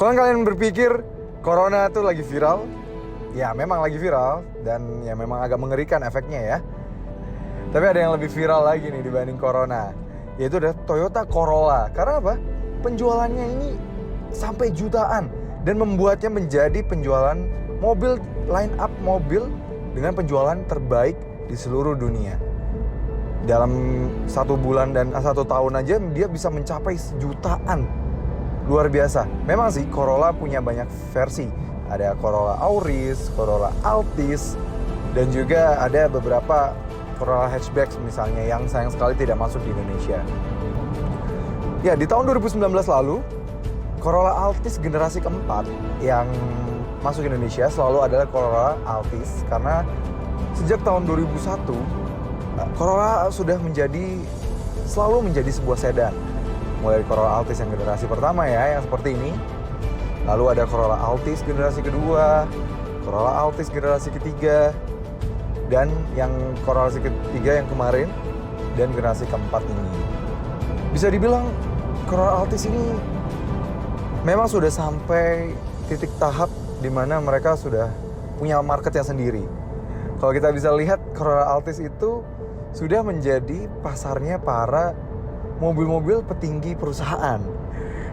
Kalau kalian berpikir Corona itu lagi viral, ya memang lagi viral dan ya memang agak mengerikan efeknya ya. Tapi ada yang lebih viral lagi nih dibanding Corona, yaitu ada Toyota Corolla. Karena apa? Penjualannya ini sampai jutaan dan membuatnya menjadi penjualan mobil, line up mobil dengan penjualan terbaik di seluruh dunia. Dalam 1 bulan dan 1 tahun aja dia bisa mencapai jutaan. Luar biasa. Memang sih Corolla punya banyak versi. Ada Corolla Auris, Corolla Altis, dan juga ada beberapa Corolla hatchback misalnya yang sayang sekali tidak masuk di Indonesia. Ya, di tahun 2019 lalu Corolla Altis generasi keempat yang masuk Indonesia selalu adalah Corolla Altis, karena sejak tahun 2001 Corolla sudah selalu menjadi sebuah sedan. Mulai dari Corolla Altis yang generasi pertama ya, yang seperti ini. Lalu ada Corolla Altis generasi kedua, Corolla Altis generasi ketiga, dan yang Corolla ketiga yang kemarin, dan generasi keempat ini. Bisa dibilang Corolla Altis ini memang sudah sampai titik tahap di mana mereka sudah punya marketnya sendiri. Kalau kita bisa lihat, Corolla Altis itu sudah menjadi pasarnya para mobil-mobil petinggi perusahaan.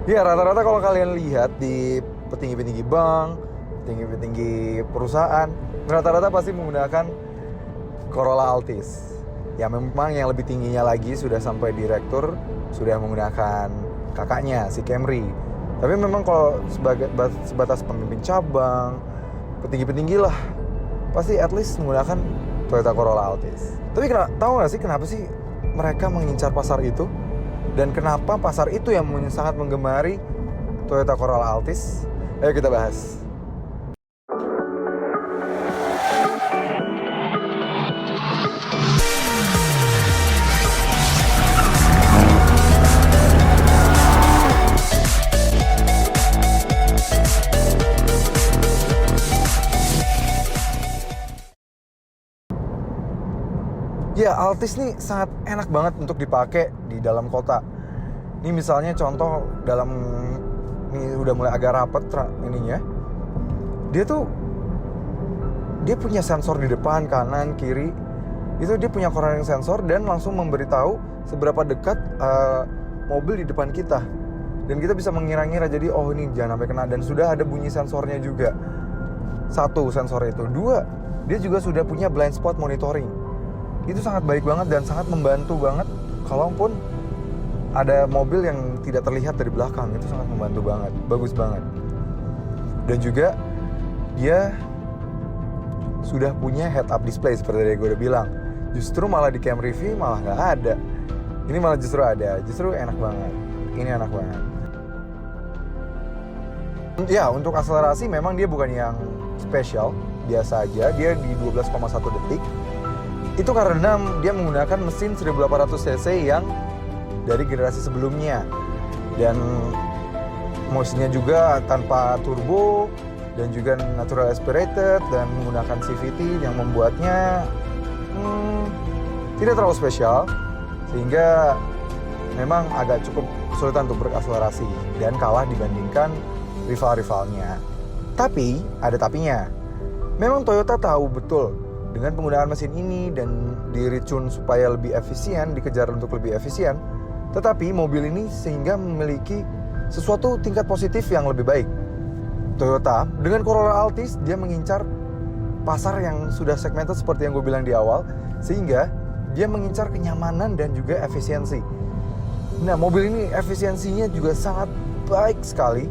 Ya, rata-rata kalau kalian lihat di petinggi-petinggi bank, petinggi-petinggi perusahaan, rata-rata pasti menggunakan Corolla Altis. Ya, memang yang lebih tingginya lagi sudah sampai direktur, sudah menggunakan kakaknya, si Camry. Tapi memang kalau sebatas pemimpin cabang, petinggi-petinggi lah, pasti at least menggunakan Toyota Corolla Altis. Tapi tahu nggak sih kenapa sih mereka mengincar pasar itu? Dan kenapa pasar itu yang sangat menggemari Toyota Corolla Altis? Ayo kita bahas. Ya, Altis nih sangat enak banget untuk dipakai di dalam kota. Ini misalnya contoh ini udah mulai agak rapet ininya. Dia punya sensor di depan, kanan, kiri. Itu dia punya cornering sensor dan langsung memberitahu seberapa dekat mobil di depan kita. Dan kita bisa mengira-ngira, jadi oh ini jangan sampai kena, dan sudah ada bunyi sensornya juga. 1, sensor itu. 2, dia juga sudah punya blind spot monitoring. Itu sangat baik banget dan sangat membantu banget kalaupun ada mobil yang tidak terlihat dari belakang. Itu sangat membantu banget, bagus banget. Dan juga dia sudah punya head up display seperti yang gue udah bilang. Justru malah di Camry V malah nggak ada. Ini malah justru ada, justru enak banget. Ini enak banget. Ya, untuk akselerasi memang dia bukan yang spesial, biasa aja. Dia di 12,1 detik. Itu karena dia menggunakan mesin 1800 cc yang dari generasi sebelumnya. Dan mesinnya juga tanpa turbo dan juga natural aspirated dan menggunakan CVT yang membuatnya tidak terlalu spesial, sehingga memang agak cukup kesulitan untuk berakselerasi dan kalah dibandingkan rival-rivalnya. Tapi ada tapinya. Memang Toyota tahu betul dengan penggunaan mesin ini dan di-retune supaya lebih efisien, dikejar untuk lebih efisien. Tetapi mobil ini sehingga memiliki sesuatu tingkat positif yang lebih baik. Toyota dengan Corolla Altis dia mengincar pasar yang sudah segmented seperti yang gue bilang di awal, sehingga dia mengincar kenyamanan dan juga efisiensi. Nah, mobil ini efisiensinya juga sangat baik sekali,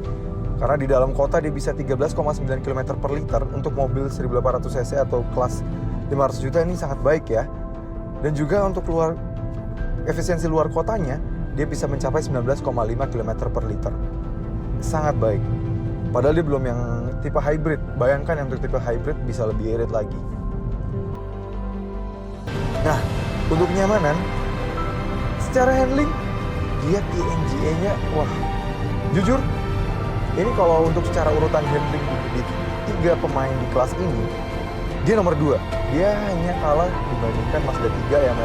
karena di dalam kota dia bisa 13,9 km per liter untuk mobil 1800 cc atau kelas 500 juta. Ini sangat baik ya. Dan juga untuk efisiensi luar kotanya dia bisa mencapai 19,5 km per liter. Sangat baik. Padahal dia belum yang tipe hybrid. Bayangkan yang untuk tipe hybrid bisa lebih irit lagi. Nah, untuk kenyamanan, secara handling dia TNGA-nya wah. Jujur, ini kalau untuk secara urutan handling di 3 pemain di kelas ini, dia nomor 2. Dia hanya kalah dibandingkan Mazda 3 yang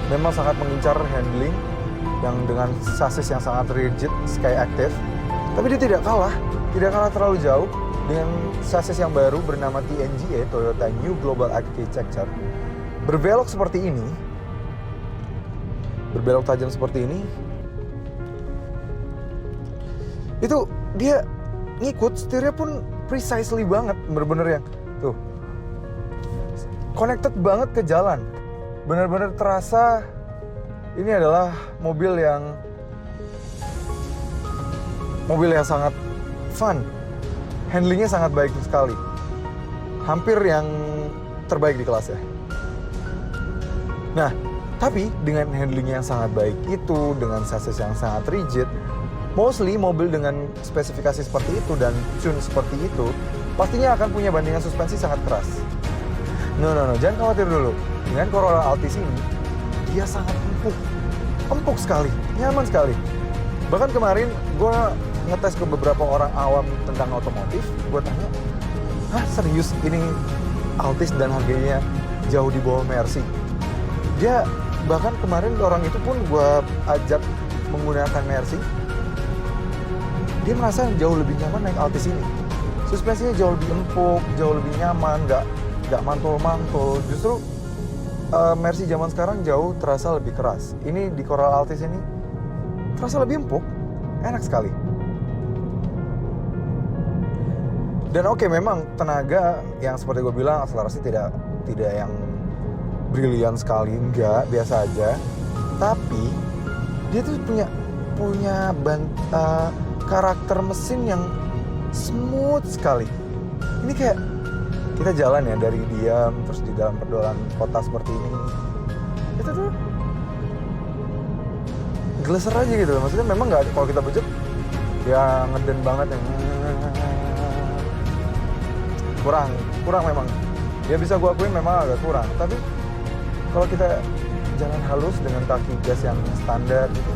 memang sangat mengincar handling yang dengan sasis yang sangat rigid, Skyactiv. Tapi dia tidak kalah terlalu jauh dengan chassis yang baru bernama TNGA, Toyota New Global Architecture. Berbelok seperti ini, berbelok tajam seperti ini, itu dia ngikut, setirnya pun precisely banget, bener-bener yang tuh connected banget ke jalan. Bener-bener terasa ini adalah mobil yang sangat fun. Handlingnya sangat baik sekali, hampir yang terbaik di kelasnya. Nah, tapi dengan handling yang sangat baik itu, dengan chassis yang sangat rigid, mostly mobil dengan spesifikasi seperti itu dan tune seperti itu pastinya akan punya bandingan suspensi sangat keras. No, jangan khawatir dulu. Dengan Corolla Altis ini, dia sangat empuk sekali, nyaman sekali. Bahkan kemarin gue ngetes ke beberapa orang awam tentang otomotif, gue tanya, hah serius ini Altis dan harganya jauh di bawah Mercy? Dia bahkan kemarin orang itu pun gue ajak menggunakan Mercy, dia merasa jauh lebih nyaman naik Altis ini. Suspensinya jauh lebih empuk, jauh lebih nyaman, nggak mantul-mantul. Justru Mercy zaman sekarang jauh terasa lebih keras. Ini di Corolla Altis ini terasa lebih empuk, enak sekali. Dan oke, memang tenaga yang seperti gue bilang, akselerasi tidak yang brilian sekali, enggak, biasa aja. Tapi dia tuh punya karakter mesin yang smooth sekali. Ini kayak kita jalan ya dari diam terus di dalam perdolan kota seperti ini, itu tuh geleser aja gitu. Maksudnya memang nggak, kalau kita bejek ya ngeden banget yang kurang memang. Ya bisa gua akuin memang agak kurang. Tapi kalau kita jalan halus dengan kaki gas yang standar gitu,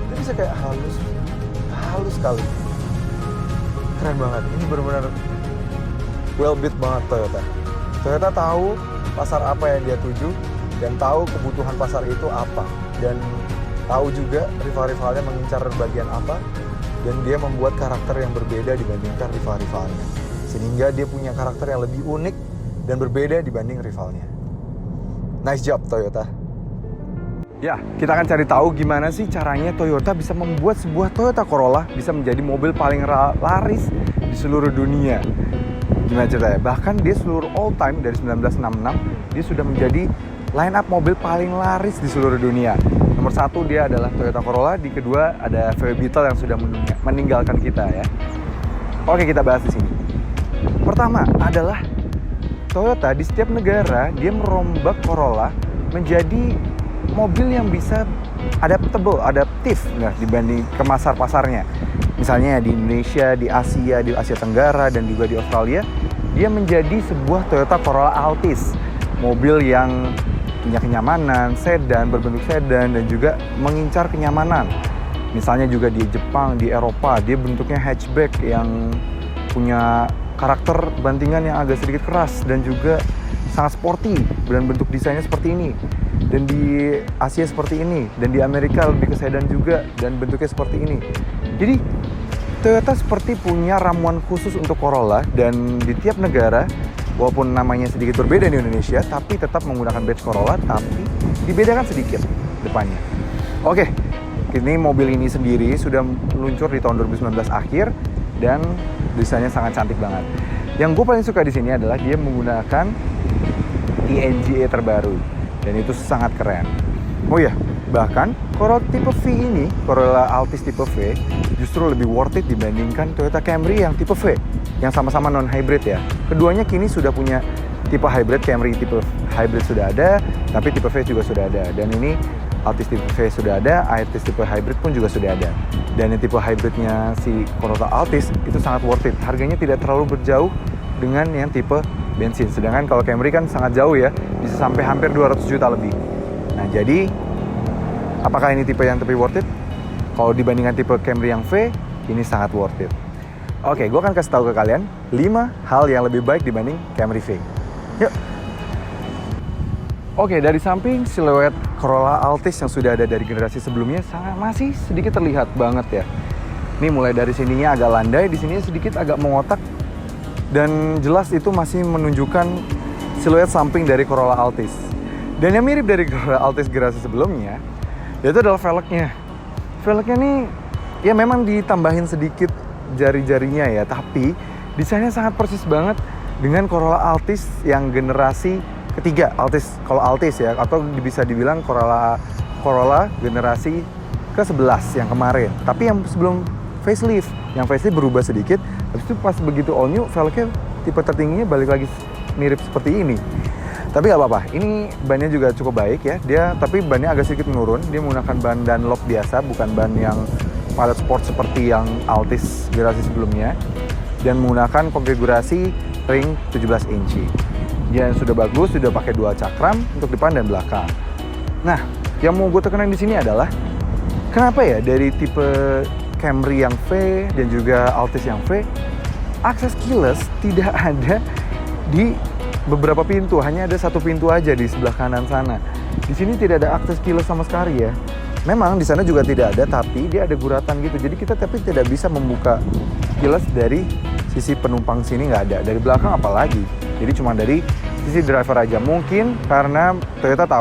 itu bisa kayak halus sekali. Keren banget. Ini benar-benar well built banget Toyota. Toyota tahu pasar apa yang dia tuju dan tahu kebutuhan pasar itu apa, dan tahu juga rival-rivalnya mengincar bagian apa, dan dia membuat karakter yang berbeda dibandingkan rival-rivalnya, sehingga dia punya karakter yang lebih unik dan berbeda dibanding rivalnya. Nice job Toyota. Ya, kita akan cari tahu gimana sih caranya Toyota bisa membuat sebuah Toyota Corolla bisa menjadi mobil paling laris di seluruh dunia. Gimana ceritanya? Bahkan dia seluruh all time dari 1966, dia sudah menjadi line up mobil paling laris di seluruh dunia. Nomor 1 dia adalah Toyota Corolla, di kedua ada VW Beetle yang sudah meninggalkan kita ya. Oke, kita bahas di sini. Pertama adalah Toyota di setiap negara dia merombak Corolla menjadi mobil yang bisa adaptif dibanding ke pasarnya. Misalnya di Indonesia, di Asia Tenggara, dan juga di Australia, dia menjadi sebuah Toyota Corolla Altis, mobil yang punya kenyamanan, sedan, berbentuk sedan, dan juga mengincar kenyamanan. Misalnya juga di Jepang, di Eropa, dia bentuknya hatchback yang punya karakter bantingan yang agak sedikit keras dan juga sangat sporty, dan bentuk desainnya seperti ini. Dan di Asia seperti ini, dan di Amerika lebih ke sedan juga, dan bentuknya seperti ini. Jadi Toyota seperti punya ramuan khusus untuk Corolla, dan di tiap negara, walaupun namanya sedikit berbeda di Indonesia, tapi tetap menggunakan badge Corolla, tapi dibedakan sedikit depannya. Oke, ini mobil ini sendiri sudah meluncur di tahun 2019 akhir, dan desainnya sangat cantik banget. Yang gue paling suka di sini adalah dia menggunakan TNGA terbaru, dan itu sangat keren. Oh ya, bahkan Corolla tipe V ini, Corolla Altis tipe V, justru lebih worth it dibandingkan Toyota Camry yang tipe V, yang sama-sama non-hybrid ya. Keduanya kini sudah punya tipe hybrid. Camry tipe hybrid sudah ada, tapi tipe V juga sudah ada. Dan ini Altis tipe V sudah ada, Altis tipe hybrid pun juga sudah ada. Dan yang tipe hybridnya si Corolla Altis itu sangat worth it. Harganya tidak terlalu berjauh dengan yang tipe bensin. Sedangkan kalau Camry kan sangat jauh ya, bisa sampai hampir 200 juta lebih. Nah, jadi apakah ini tipe yang lebih worth it? Kalau dibandingkan tipe Camry yang V, ini sangat worth it. Oke, gue akan kasih tahu ke kalian 5 hal yang lebih baik dibanding Camry V. Yuk. Oke, dari samping siluet Corolla Altis yang sudah ada dari generasi sebelumnya masih sedikit terlihat banget ya. Nih mulai dari sininya agak landai, di sini sedikit agak mengotak. Dan jelas itu masih menunjukkan siluet samping dari Corolla Altis. Dan yang mirip dari Corolla Altis generasi sebelumnya, yaitu adalah velgnya. Velgnya nih, ya memang ditambahin sedikit jari-jarinya ya, tapi desainnya sangat persis banget dengan Corolla Altis yang generasi ketiga. Kalau Altis ya, atau bisa dibilang Corolla generasi ke-11 yang kemarin. Tapi yang sebelum facelift berubah sedikit. Habis itu pas begitu all new, velgnya tipe tertingginya balik lagi mirip seperti ini. Tapi nggak apa-apa, ini bannya juga cukup baik ya. Tapi bannya agak sedikit menurun. Dia menggunakan ban Dunlop biasa, bukan ban yang pilot sport seperti yang Altis generasi sebelumnya. Dan menggunakan konfigurasi ring 17 inci. Dia sudah bagus, sudah pakai dual cakram untuk depan dan belakang. Nah, yang mau gue tekenin di sini adalah kenapa ya dari tipe Camry yang V dan juga Altis yang V, akses keyless tidak ada di beberapa pintu, hanya ada satu pintu aja di sebelah kanan sana. Di sini tidak ada akses keyless sama sekali ya. Memang di sana juga tidak ada, tapi dia ada guratan gitu. Jadi kita tidak bisa membuka keyless dari sisi penumpang sini, nggak ada. Dari belakang apalagi. Jadi cuma dari sisi driver aja. Mungkin karena Toyota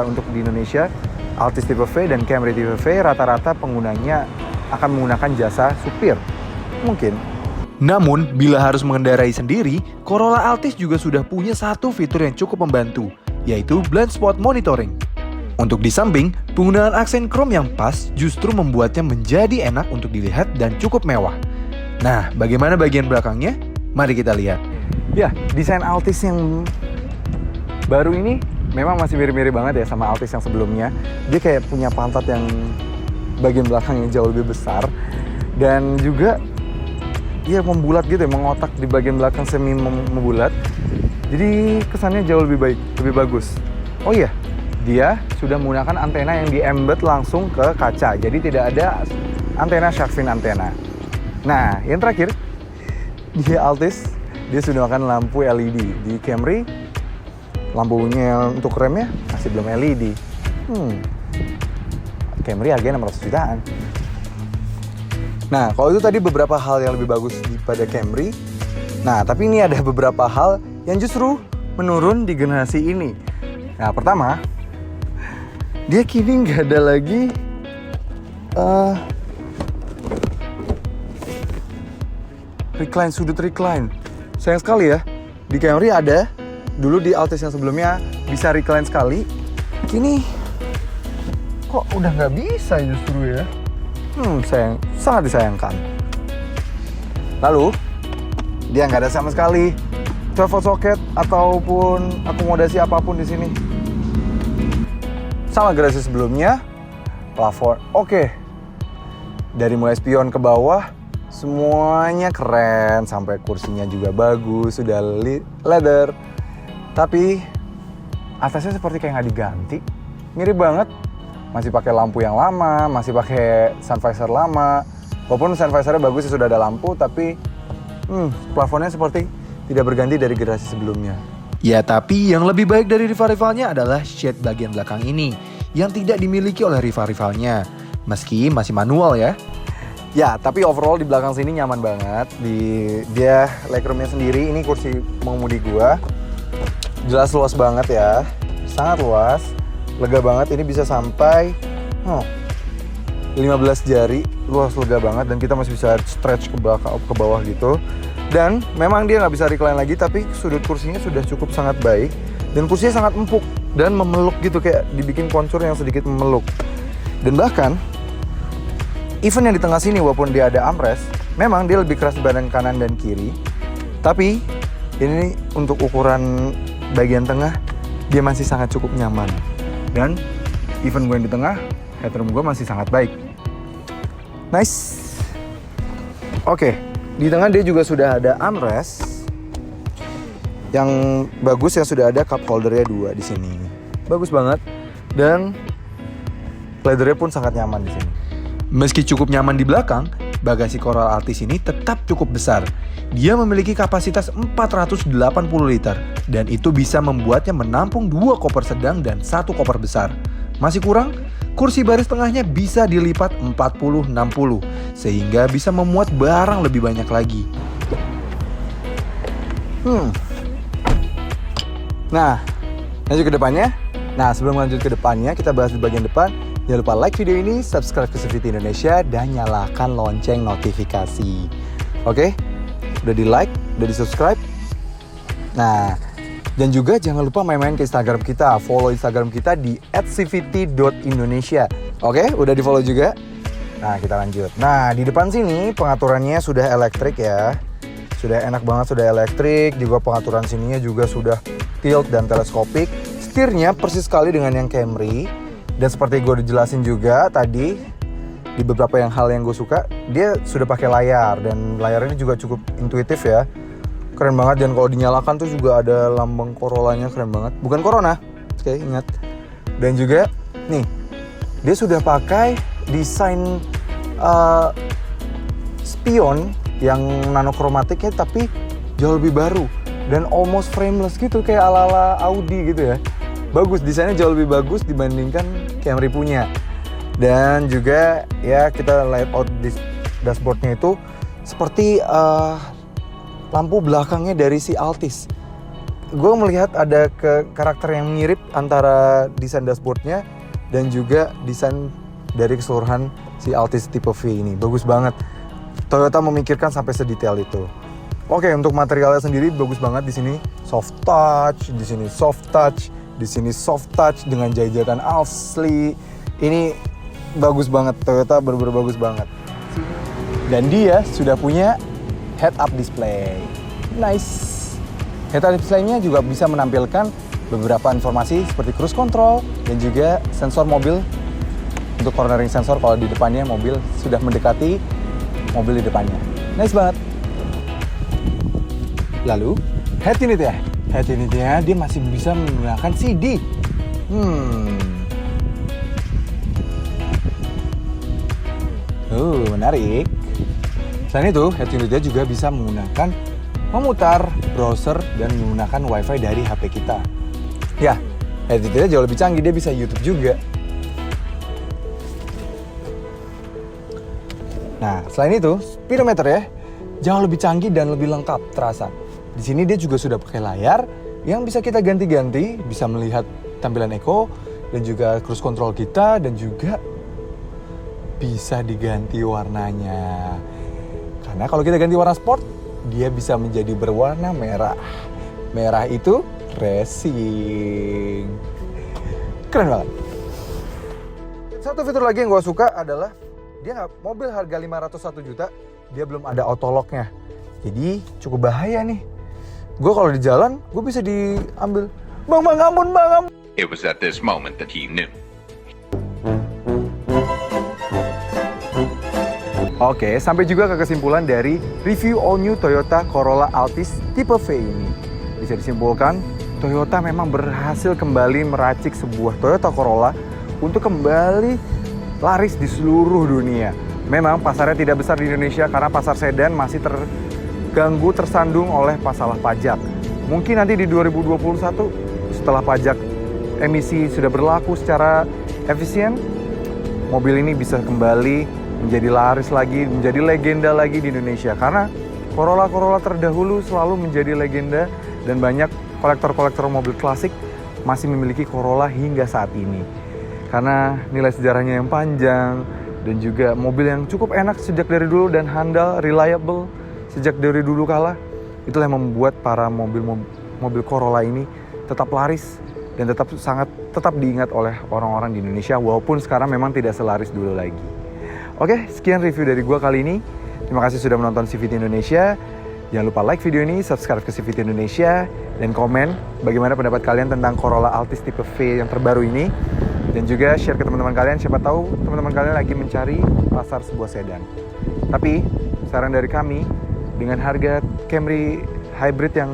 untuk di Indonesia, Altis tipe V dan Camry tipe V rata-rata penggunanya akan menggunakan jasa supir. Mungkin. Namun, bila harus mengendarai sendiri, Corolla Altis juga sudah punya satu fitur yang cukup membantu, yaitu blind spot monitoring. Untuk di samping, penggunaan aksen chrome yang pas justru membuatnya menjadi enak untuk dilihat dan cukup mewah. Nah, bagaimana bagian belakangnya? Mari kita lihat. Ya, desain Altis yang baru ini memang masih mirip-mirip banget ya sama Altis yang sebelumnya. Dia kayak punya pantat yang bagian belakang yang jauh lebih besar. Dan juga dia membulat gitu ya, mengotak di bagian belakang semi membulat. Jadi kesannya jauh lebih baik, lebih bagus. Oh iya, dia sudah menggunakan antena yang di-embed langsung ke kaca. Jadi tidak ada antena shark fin antena. Nah, yang terakhir, di Altis dia sudah menggunakan lampu LED. Di Camry, lampunya untuk remnya masih belum LED. Camry harganya 600 jutaan. Nah, kalau itu tadi beberapa hal yang lebih bagus daripada Camry. Nah, tapi ini ada beberapa hal yang justru menurun di generasi ini. Nah, pertama, dia kini nggak ada lagi sudut recline. Sayang sekali ya, di Camry ada, dulu di Altis yang sebelumnya bisa recline sekali. Kini kok udah nggak bisa justru ya. Sangat disayangkan. Lalu, dia nggak ada sama sekali travel socket ataupun akomodasi apapun di sini. Sama generasi sebelumnya, plafon oke. Dari mulai spion ke bawah, semuanya keren, sampai kursinya juga bagus, sudah leather. Tapi atasnya seperti kayak nggak diganti, mirip banget. Masih pakai lampu yang lama, masih pakai sun visor lama. Walaupun sun visornya bagus, sudah ada lampu, tapi plafonnya seperti tidak berganti dari generasi sebelumnya. Ya, tapi yang lebih baik dari rival-rivalnya adalah shade bagian belakang ini, yang tidak dimiliki oleh rival-rivalnya. Meski masih manual ya. Ya, tapi overall di belakang sini nyaman banget. Dia legroomnya sendiri, ini kursi pengemudi gua. Jelas luas banget ya, sangat luas. Lega banget, ini bisa sampai 15 jari, luas, lega banget. Dan kita masih bisa stretch ke bawah gitu. Dan memang dia nggak bisa recline lagi, tapi sudut kursinya sudah cukup sangat baik. Dan kursinya sangat empuk dan memeluk gitu, kayak dibikin kontur yang sedikit memeluk. Dan bahkan, even yang di tengah sini walaupun dia ada armrest, memang dia lebih keras di badan kanan dan kiri. Tapi ini untuk ukuran bagian tengah, dia masih sangat cukup nyaman. Dan even gue yang di tengah, headroom gue masih sangat baik. Nice. Oke, di tengah dia juga sudah ada armrest yang bagus, yang sudah ada cup holdernya 2 di sini. Bagus banget. Dan leathernya pun sangat nyaman di sini. Meski cukup nyaman di belakang, bagasi Corolla Altis ini tetap cukup besar. Dia memiliki kapasitas 480 liter dan itu bisa membuatnya menampung 2 koper sedang dan 1 koper besar. Masih kurang? Kursi baris tengahnya bisa dilipat 40-60 sehingga bisa memuat barang lebih banyak lagi. Nah, lanjut ke depannya. Nah, sebelum lanjut ke depannya, kita bahas di bagian depan. Jangan lupa like video ini, subscribe ke CVT Indonesia, dan nyalakan lonceng notifikasi. Oke? Udah di like, udah di subscribe. Nah, dan juga jangan lupa main-main ke Instagram kita. Follow Instagram kita di @cvt.indonesia. Oke? Udah di follow juga? Nah, kita lanjut. Nah, di depan sini pengaturannya sudah elektrik ya. Sudah enak banget, sudah elektrik. Juga pengaturan sininya juga sudah tilt dan teleskopik. Setirnya persis sekali dengan yang Camry. Dan seperti gue udah jelasin juga tadi, di beberapa hal yang gue suka, dia sudah pakai layar. Dan layarnya juga cukup intuitif ya. Keren banget, dan kalau dinyalakan tuh juga ada lambang Corolla-nya, keren banget. Bukan Corona, oke, ingat. Dan juga, nih, dia sudah pakai desain spion yang nanokromatiknya tapi jauh lebih baru. Dan almost frameless gitu, kayak ala-ala Audi gitu ya. Bagus, desainnya jauh lebih bagus dibandingkan Camry punya. Dan juga ya kita layout di dashboardnya itu seperti lampu belakangnya dari si Altis. Gue melihat ada karakter yang mirip antara desain dashboardnya dan juga desain dari keseluruhan si Altis tipe V ini. Bagus banget. Toyota memikirkan sampai sedetail itu. Oke, untuk materialnya sendiri bagus banget. Di sini soft touch, di sini soft touch, di sini soft touch dengan jahitan asli. Ini bagus banget, Toyota bener-bener bagus banget. Dan dia sudah punya head-up display. Nice. Head-up display-nya juga bisa menampilkan beberapa informasi seperti cruise control dan juga sensor mobil untuk cornering sensor kalau di depannya mobil sudah mendekati mobil di depannya. Nice banget. Lalu, head unit ya. Head unitnya dia masih bisa menggunakan CD. Menarik. Selain itu, head unitnya juga bisa menggunakan memutar browser dan menggunakan WiFi dari HP kita. Ya, head unitnya jauh lebih canggih, dia bisa YouTube juga. Nah, selain itu, speedometer ya jauh lebih canggih dan lebih lengkap terasa. Di sini dia juga sudah pakai layar yang bisa kita ganti-ganti, bisa melihat tampilan eco dan juga cruise control kita, dan juga bisa diganti warnanya. Karena kalau kita ganti warna sport, dia bisa menjadi berwarna merah. Merah itu racing. Keren banget. Satu fitur lagi yang gue suka adalah dia mobil harga 501 juta, dia belum ada autolock-nya. Jadi cukup bahaya nih. Gue kalau di jalan, gue bisa diambil. Bang, ampun, bang. It was at this moment that he knew. Oke, sampai juga ke kesimpulan dari review all new Toyota Corolla Altis tipe V ini. Bisa disimpulkan, Toyota memang berhasil kembali meracik sebuah Toyota Corolla untuk kembali laris di seluruh dunia. Memang pasarnya tidak besar di Indonesia karena pasar sedan masih terganggu, tersandung oleh masalah pajak. Mungkin nanti di 2021 setelah pajak emisi sudah berlaku secara efisien, mobil ini bisa kembali menjadi laris lagi, menjadi legenda lagi di Indonesia. Karena Corolla terdahulu selalu menjadi legenda dan banyak kolektor-kolektor mobil klasik masih memiliki Corolla hingga saat ini. Karena nilai sejarahnya yang panjang dan juga mobil yang cukup enak sejak dari dulu dan handal, reliable sejak dari dulu kala. Itulah yang membuat para mobil Corolla ini tetap laris dan tetap diingat oleh orang-orang di Indonesia, walaupun sekarang memang tidak selaris dulu lagi. Oke, sekian review dari gua kali ini. Terima kasih sudah menonton CVT Indonesia. Jangan lupa like video ini, subscribe ke CVT Indonesia, dan komen bagaimana pendapat kalian tentang Corolla Altis tipe V yang terbaru ini. Dan juga share ke teman-teman kalian, siapa tahu teman-teman kalian lagi mencari pasar sebuah sedan. Tapi, saran dari kami, dengan harga Camry Hybrid yang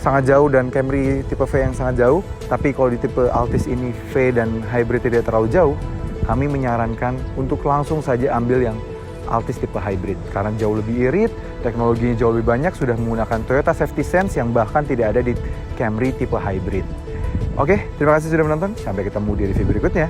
sangat jauh dan Camry tipe V yang sangat jauh, tapi kalau di tipe Altis ini V dan Hybrid tidak terlalu jauh, kami menyarankan untuk langsung saja ambil yang Altis tipe Hybrid. Karena jauh lebih irit, teknologinya jauh lebih banyak, sudah menggunakan Toyota Safety Sense yang bahkan tidak ada di Camry tipe Hybrid. Oke, terima kasih sudah menonton. Sampai ketemu di review berikutnya.